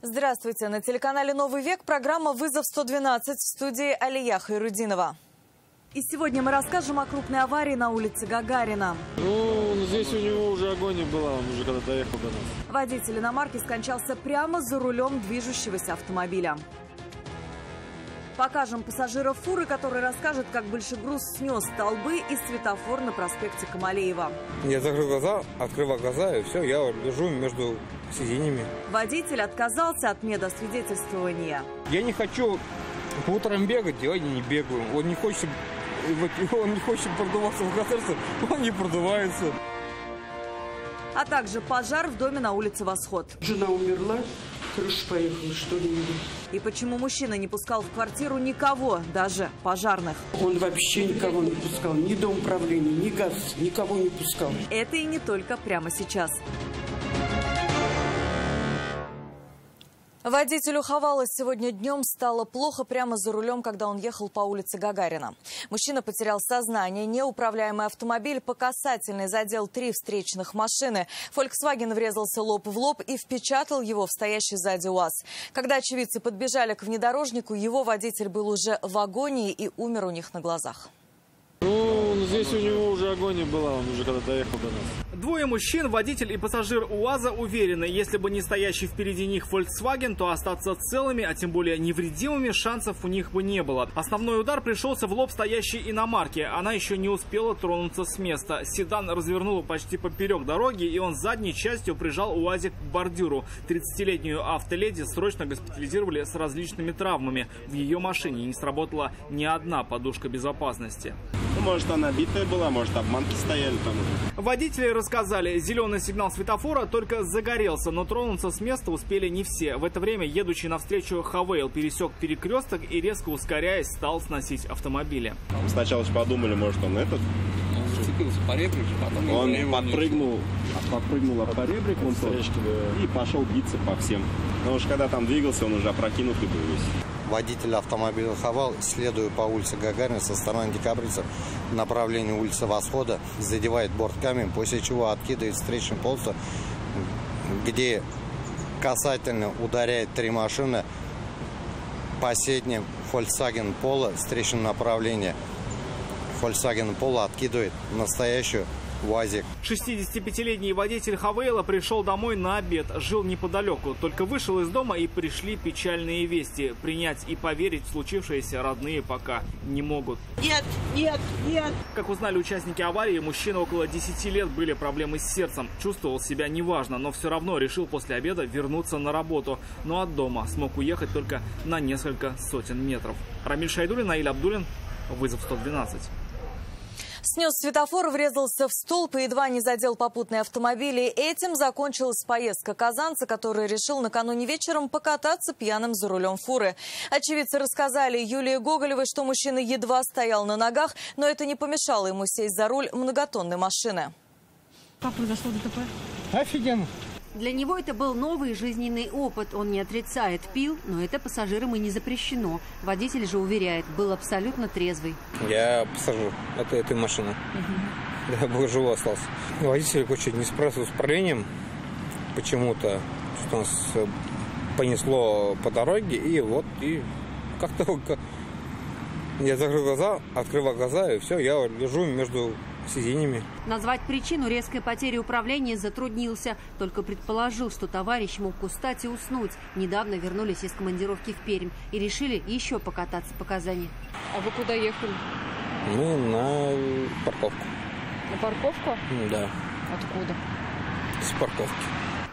Здравствуйте. На телеканале «Новый век» программа «Вызов 112» в студии Алия Хайрудинова. И сегодня мы расскажем о крупной аварии на улице Гагарина. Здесь у него уже агония была, он уже когда доехал до нас. Водитель иномарки скончался прямо за рулем движущегося автомобиля. Покажем пассажира фуры, который расскажет, как большегруз снес столбы и светофор на проспекте Камалеева. Я закрыл глаза, открываю глаза, и все, я лежу между сиденьями. Водитель отказался от медосвидетельствования. Я не хочу по утрам бегать, я не бегаю. Он не хочет продуваться в государстве, он не продувается. А также пожар в доме на улице Восход. Жена умерла, крыша поехала, что ли. И почему мужчина не пускал в квартиру никого, даже пожарных. Он вообще никого не пускал, ни дом управления, ни газ, никого не пускал. Это и не только прямо сейчас. Водителю Хавала сегодня днем стало плохо прямо за рулем, когда он ехал по улице Гагарина. Мужчина потерял сознание. Неуправляемый автомобиль по касательной задел 3 встречных машины. Volkswagen врезался лоб в лоб и впечатал его в стоящий сзади УАЗ. Когда очевидцы подбежали к внедорожнику, его водитель был уже в агонии и умер у них на глазах. Здесь у него уже агония была, он уже когда доехал до нас. Двое мужчин, водитель и пассажир УАЗа, уверены, если бы не стоящий впереди них Volkswagen, то остаться целыми, а тем более невредимыми, шансов у них бы не было. Основной удар пришелся в лоб стоящей иномарки. Она еще не успела тронуться с места. Седан развернуло почти поперек дороги, и он задней частью прижал УАЗик к бордюру. 30-летнюю автоледи срочно госпитализировали с различными травмами. В ее машине не сработала ни одна подушка безопасности. Может, она битая была, может, обманки стояли там. Водители рассказали, зеленый сигнал светофора только загорелся, но тронуться с места успели не все. В это время едущий навстречу Хавейл пересек перекресток и, резко ускоряясь, стал сносить автомобили. Сначала подумали, может, он этот... Он зацепился по ребрику, потом... Он подпрыгнул от поребрика, и пошел биться по всем. Но уж когда там двигался, он уже опрокинутый был весь. Водитель автомобиля Хавал, следуя по улице Гагарина со стороны декабристов в направлении улицы Восхода, задевает борт камень, после чего откидывает встречную полосу, где касательно ударяет 3 машины по сетне Volkswagen Polo встречного направления. Volkswagen Polo откидывает настоящую УАЗик. 65-летний водитель Хавейла пришел домой на обед, жил неподалеку. Только вышел из дома, и пришли печальные вести. Принять и поверить в случившееся родные пока не могут. Нет. Как узнали участники аварии, мужчина около 10 лет, были проблемы с сердцем. Чувствовал себя неважно, но все равно решил после обеда вернуться на работу. Но от дома смог уехать только на несколько сотен метров. Рамиль Шайдулин, Наиль Абдулин, Вызов 112. Снес светофор, врезался в столб и едва не задел попутные автомобили. Этим закончилась поездка казанца, который решил накануне вечером покататься пьяным за рулем фуры. Очевидцы рассказали Юлии Гоголевой, что мужчина едва стоял на ногах, но это не помешало ему сесть за руль многотонной машины. Как произошло ДТП? Офигенно. Для него это был новый жизненный опыт. Он не отрицает, пил, но это пассажирам и не запрещено. Водитель же уверяет, был абсолютно трезвый. Я пассажир этой машины. Я был живой остался. Водитель чуть не справился с управлением. Почему-то что-то нас понесло по дороге. И как-то я закрыл глаза, открывал глаза, и все, я лежу между сиденьями. Назвать причину резкой потери управления затруднился. Только предположил, что товарищ мог устать и уснуть. Недавно вернулись из командировки в Пермь и решили еще покататься по Казани. А вы куда ехали? Мы на парковку. На парковку? Да. Откуда? С парковки.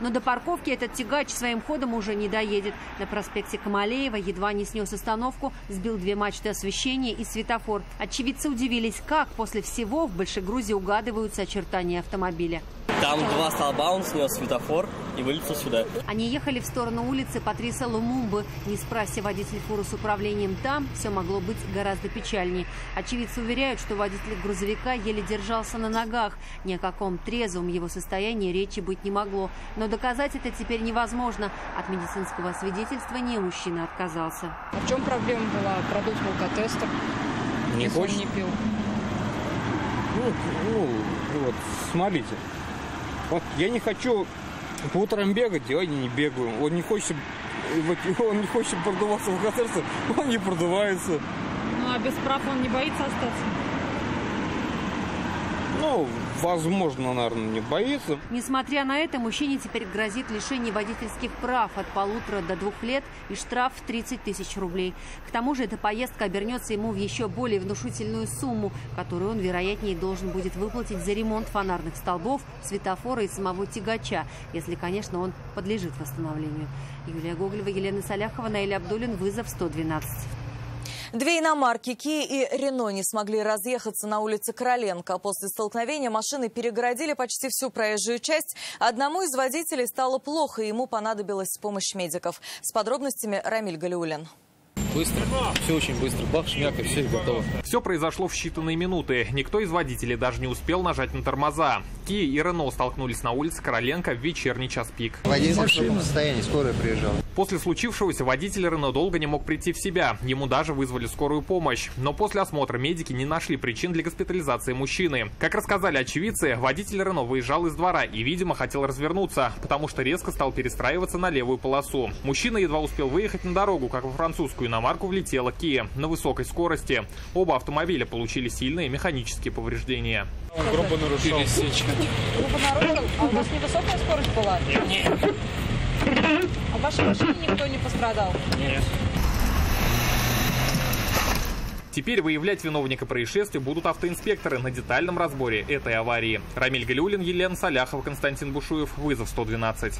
Но до парковки этот тягач своим ходом уже не доедет. На проспекте Камалеева едва не снес остановку, сбил 2 мачты освещения и светофор. Очевидцы удивились, как после всего в большегрузе угадываются очертания автомобиля. Там 2 столба, он снес светофор и вылетел сюда. Они ехали в сторону улицы Патриса Лумумбы. Не спрося водитель фуры с управлением там, все могло быть гораздо печальнее. Очевидцы уверяют, что водитель грузовика еле держался на ногах. Ни о каком трезвом его состоянии речи быть не могло. Но доказать это теперь невозможно. От медицинского свидетельствования мужчина отказался. А в чем проблема была? Продуть алкотестер. Не хочешь? Он не пил. Вот, смотрите. Вот, я не хочу по утрам бегать, я не бегаю. Он не хочет Он не хочет продуваться в алкотестер, он не продувается. Ну а без прав он не боится остаться? Ну, возможно, наверное, не боится. Несмотря на это, мужчине теперь грозит лишение водительских прав от 1,5 до 2 лет и штраф в 30 тысяч рублей. К тому же эта поездка обернется ему в еще более внушительную сумму, которую он, вероятнее, должен будет выплатить за ремонт фонарных столбов, светофора и самого тягача, если, конечно, он подлежит восстановлению. Юлия Гоголева, Елена Саляхова, Наиль Абдуллин, вызов 112. Две иномарки Kia и Renault не смогли разъехаться на улице Короленко. После столкновения машины перегородили почти всю проезжую часть. Одному из водителей стало плохо, и ему понадобилась помощь медиков. С подробностями Рамиль Галиуллин. Быстро, все очень быстро, бах, шмяк, и все готово. Все произошло в считанные минуты. Никто из водителей даже не успел нажать на тормоза. Kia и Renault столкнулись на улице Короленко в вечерний час пик. Водитель в шоковом состоянии, скорая приезжала. После случившегося водитель Renault долго не мог прийти в себя. Ему даже вызвали скорую помощь. Но после осмотра медики не нашли причин для госпитализации мужчины. Как рассказали очевидцы, водитель Renault выезжал из двора и, видимо, хотел развернуться, потому что резко стал перестраиваться на левую полосу. Мужчина едва успел выехать на дорогу, как во французскую иномарку влетела Kia на высокой скорости. Оба автомобиля получили сильные механические повреждения. Он грубо нарушил. Грубо нарушил? А у вас невысокая скорость была? Нет. А в вашей машине никто не пострадал? Нет. Теперь выявлять виновника происшествия будут автоинспекторы на детальном разборе этой аварии. Рамиль Галиуллин, Елена Саляхова, Константин Бушуев. Вызов 112.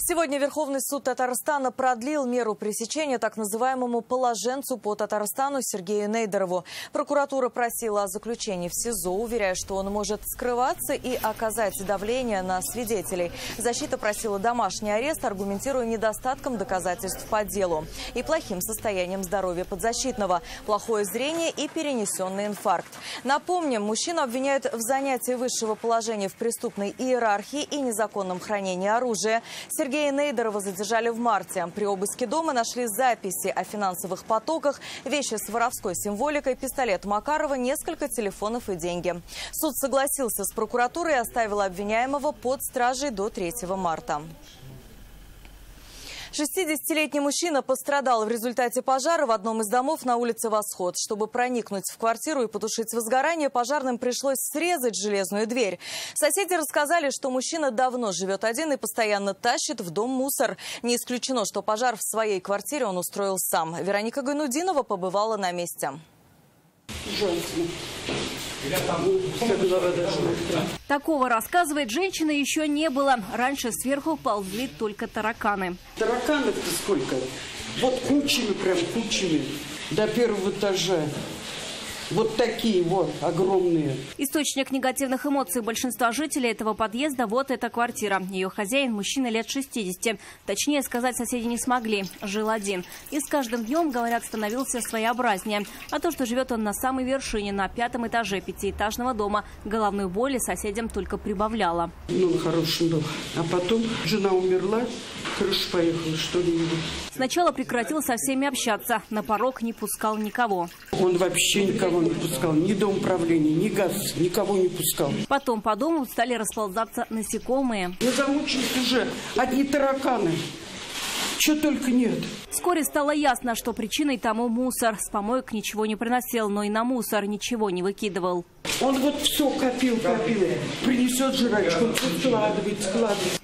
Сегодня Верховный суд Татарстана продлил меру пресечения так называемому положенцу по Татарстану Сергею Нейдерову. Прокуратура просила о заключении в СИЗО, уверяя, что он может скрываться и оказать давление на свидетелей. Защита просила домашний арест, аргументируя недостатком доказательств по делу и плохим состоянием здоровья подзащитного, плохое зрение и перенесенный инфаркт. Напомним, мужчину обвиняют в занятии высшего положения в преступной иерархии и незаконном хранении оружия. Сергея Нейдерова задержали в марте. При обыске дома нашли записи о финансовых потоках, вещи с воровской символикой, пистолет Макарова, несколько телефонов и деньги. Суд согласился с прокуратурой и оставил обвиняемого под стражей до 3 марта. 60-летний мужчина пострадал в результате пожара в одном из домов на улице Восход. Чтобы проникнуть в квартиру и потушить возгорание, пожарным пришлось срезать железную дверь. Соседи рассказали, что мужчина давно живет один и постоянно тащит в дом мусор. Не исключено, что пожар в своей квартире он устроил сам. Вероника Гайнудинова побывала на месте. Такого, рассказывает женщина, еще не было. Раньше сверху ползли только тараканы. Тараканов-то сколько? Вот кучами, прям кучами, до 1-го этажа. Вот такие вот огромные. Источник негативных эмоций большинства жителей этого подъезда – вот эта квартира. Ее хозяин – мужчина лет 60. Точнее сказать соседи не смогли. Жил один. И с каждым днем, говорят, становился своеобразнее. А то, что живет он на самой вершине, на 5-м этаже 5-этажного дома, головной боли соседям только прибавляло. Ну, хороший был. А потом жена умерла, крыша поехала, что ли. Сначала прекратил со всеми общаться. На порог не пускал никого. Он вообще никого не пускал. Ни дом управления, ни газ, никого не пускал. Потом по дому стали расползаться насекомые. Мы замучились уже. Одни тараканы. Чего только нет. Вскоре стало ясно, что причиной тому мусор. С помоек ничего не приносил, но и на мусор ничего не выкидывал. Он вот все копил. Принесет жрачку, он складывает.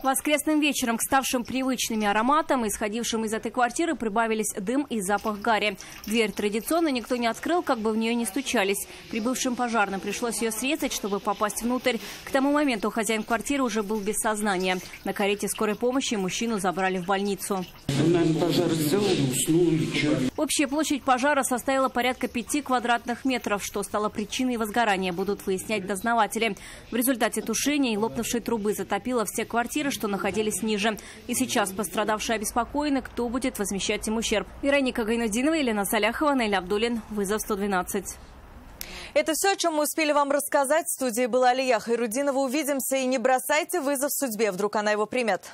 Воскресным вечером к ставшим привычными ароматам, исходившим из этой квартиры, прибавились дым и запах гари. Дверь традиционно никто не открыл, как бы в нее не стучались. Прибывшим пожарным пришлось ее срезать, чтобы попасть внутрь. К тому моменту хозяин квартиры уже был без сознания. На карете скорой помощи мужчину забрали в больницу. Он, наверное, пожар сделал, уснул или что. Общая площадь пожара составила порядка 5 квадратных метров, что стало причиной возгорания, будут выяснять дознаватели. В результате тушения и лопнувшей трубы затопило все квартиры, что находились ниже. И сейчас пострадавшие обеспокоены, кто будет возмещать им ущерб. Вероника Гайнудинова, Елена Саляхова, Наиль Абдуллин. Вызов 112. Это все, о чем мы успели вам рассказать. В студии была Алия Хайрудинова. Увидимся и не бросайте вызов судьбе, вдруг она его примет.